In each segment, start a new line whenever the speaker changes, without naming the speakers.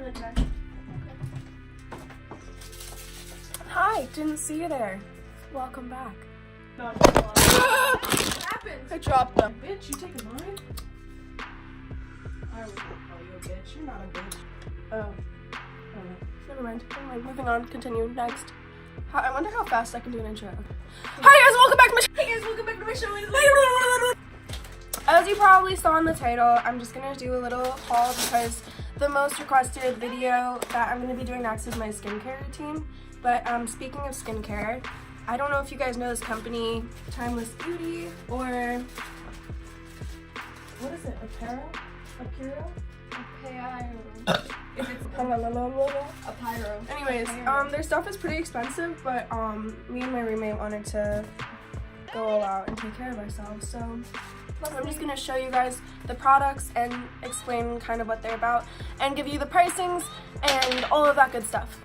it today. Okay. Hi, didn't see you there. Welcome back.
No, what happened?
I dropped them.
Bitch, you taking mine? I was gonna call you a bitch. You're not a bitch.
Oh. Never mind. Moving on. Continue. Next. I wonder how fast I can do an intro. Hi guys, welcome back to my show.
Hey guys, welcome back to my show.
As you probably saw in the title, I'm just gonna do a little haul because the most requested video that I'm gonna be doing next is my skincare routine. But speaking of skincare, I don't know if you guys know this company, Timeless Beauty, or what is it? APEIRO?
APEIRO.
Anyways, their stuff is pretty expensive, but me and my roommate wanted to go all out and take care of ourselves. So I'm just gonna show you guys the products and explain kind of what they're about and give you the pricings and all of that good stuff.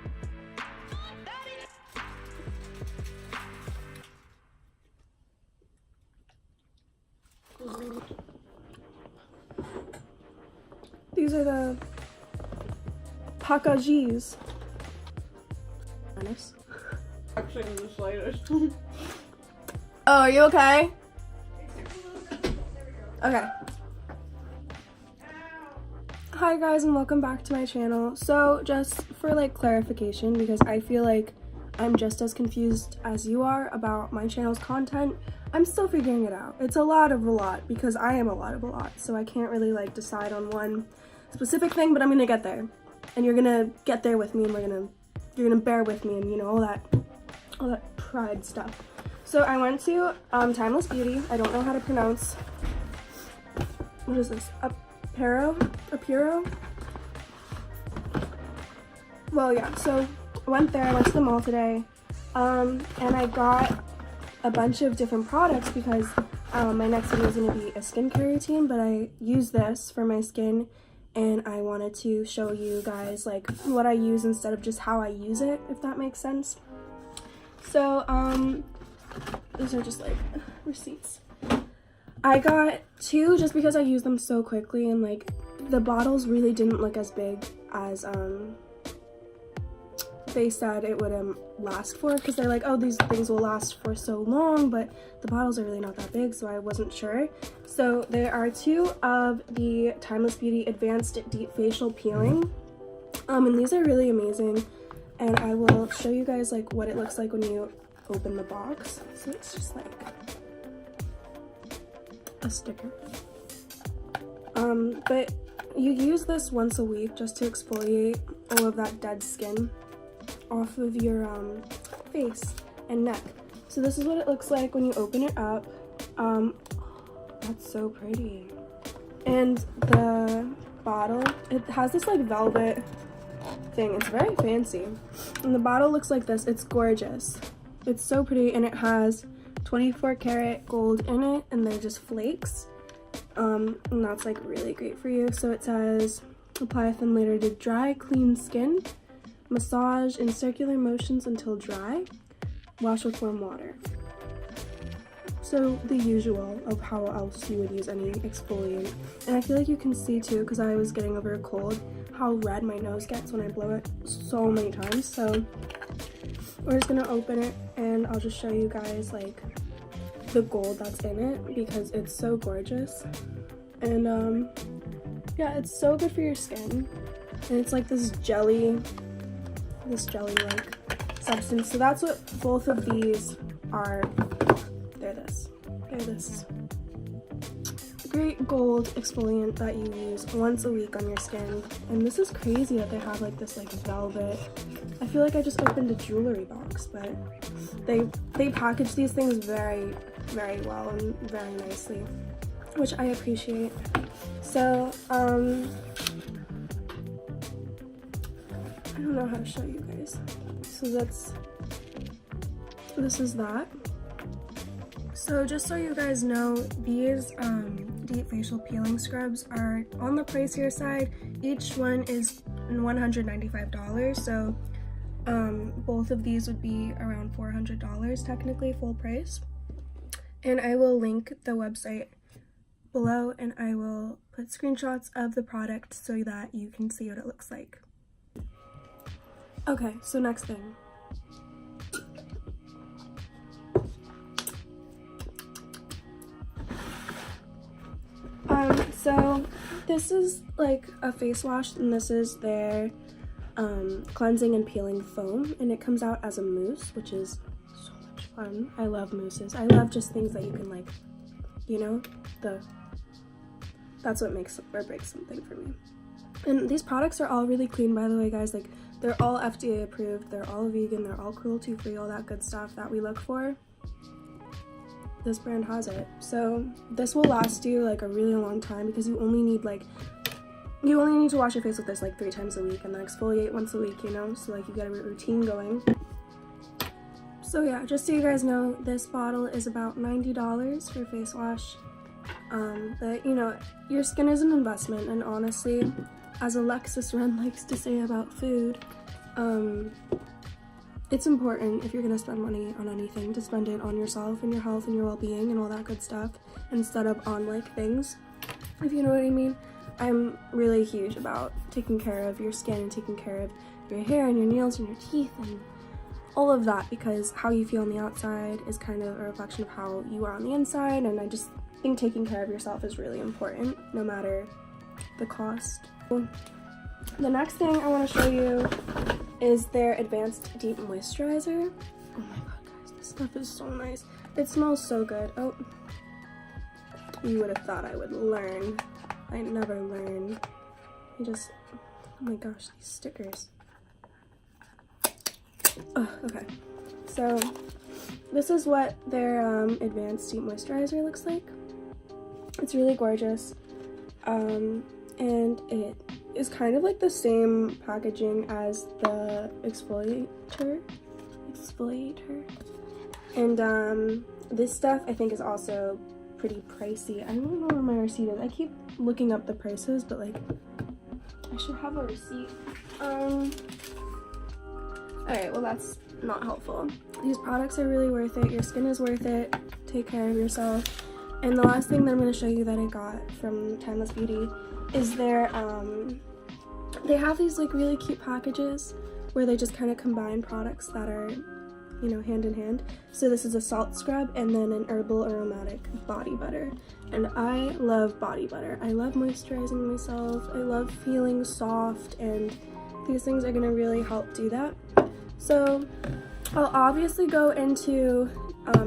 These are the packages. Nice.
Actually, the slightest.
Oh, are you okay? Okay. Hi guys and welcome back to my channel. So just for like clarification, because I feel like I'm just as confused as you are about my channel's content, I'm still figuring it out. It's a lot because I am a lot of a lot, so I can't really like decide on one specific thing, but I'm gonna get there. And you're gonna get there with me, and you're gonna bear with me, and you know, all that pride stuff. So I went to Timeless Beauty. I don't know how to pronounce, what is this? APEIRO? Well, yeah, so I went there, I went to the mall today, and I got a bunch of different products because my next video is gonna be a skincare routine, but I use this for my skin, and I wanted to show you guys like what I use instead of just how I use it, if that makes sense. So, these are just like receipts. I got two just because I use them so quickly, and like the bottles really didn't look as big as they said it would last for, because they're like, oh, these things will last for so long, but the bottles are really not that big, so I wasn't sure. So there are two of the Timeless Beauty Advanced Deep Facial Peeling, and these are really amazing, and I will show you guys like what it looks like when you open the box. So it's just like a sticker, but you use this once a week just to exfoliate all of that dead skin off of your face and neck. So this is what it looks like when you open it up. That's so pretty. And the bottle, it has this like velvet thing. It's very fancy. And the bottle looks like this. It's gorgeous. It's so pretty, and it has 24 karat gold in it, and they're just flakes. And that's like really great for you. So it says, apply a thin layer to dry, clean skin. Massage in circular motions until dry. Wash with warm water. So the usual of how else you would use any exfoliant. And I feel like you can see too, because I was getting over a cold, how red my nose gets when I blow it so many times. So we're just gonna open it, and I'll just show you guys like the gold that's in it because it's so gorgeous. And yeah, it's so good for your skin. And it's like this jelly like substance. So that's what both of these are. They're this great gold exfoliant that you use once a week on your skin. And this is crazy that they have like this like velvet. I feel like I just opened a jewelry box, but they package these things very well and very nicely, which I appreciate. So I don't know how to show you guys. So this is that. So just so you guys know, these deep facial peeling scrubs are on the pricier side. Each one is $195, so both of these would be around $400 technically full price. And I will link the website below, and I will put screenshots of the product so that you can see what it looks like. Okay, so next thing. So this is like a face wash, and this is their cleansing and peeling foam, and it comes out as a mousse, which is so much fun. I love mousses. I love just things that you can, like, you know, that's what makes or breaks something for me. And these products are all really clean, by the way, guys. Like, they're all FDA approved, they're all vegan, they're all cruelty free, all that good stuff that we look for. This brand has it. So this will last you like a really long time, because you only need to wash your face with this like 3 times a week, and then exfoliate once a week, you know, so like you get a routine going. So yeah, just so you guys know, this bottle is about $90 for face wash. But you know, your skin is an investment, and honestly, as Alexis Ren likes to say about food, it's important, if you're gonna spend money on anything, to spend it on yourself and your health and your well-being and all that good stuff, instead of on like things, if you know what I mean. I'm really huge about taking care of your skin and taking care of your hair and your nails and your teeth and all of that, because how you feel on the outside is kind of a reflection of how you are on the inside, and I just think taking care of yourself is really important, no matter the cost. The next thing I want to show you is their Advanced Deep Moisturizer. Oh my god, guys, this stuff is so nice. It smells so good. Oh, you would have thought I would learn. I never learn. Oh my gosh, these stickers. Oh, okay. So this is what their Advanced Deep Moisturizer looks like. It's really gorgeous. And it is kind of like the same packaging as the exfoliator. And this stuff I think is also pretty pricey. I don't know where my receipt is. I keep looking up the prices, but like, I should have a receipt. Alright, well that's not helpful. These products are really worth it. Your skin is worth it. Take care of yourself. And the last thing that I'm going to show you that I got from Timeless Beauty is their, they have these like really cute packages where they just kind of combine products that are, you know, hand in hand. So this is a salt scrub and then an herbal aromatic body butter. And I love body butter. I love moisturizing myself. I love feeling soft, and these things are going to really help do that. So I'll obviously go into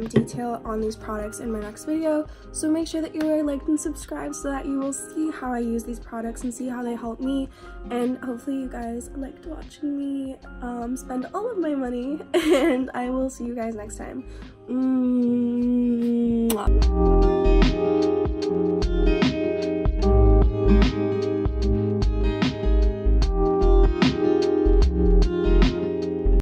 detail on these products in my next video, so make sure that you are liked and subscribed so that you will see how I use these products and see how they help me, and hopefully you guys liked watching me spend all of my money, and I will see you guys next time. Mwah.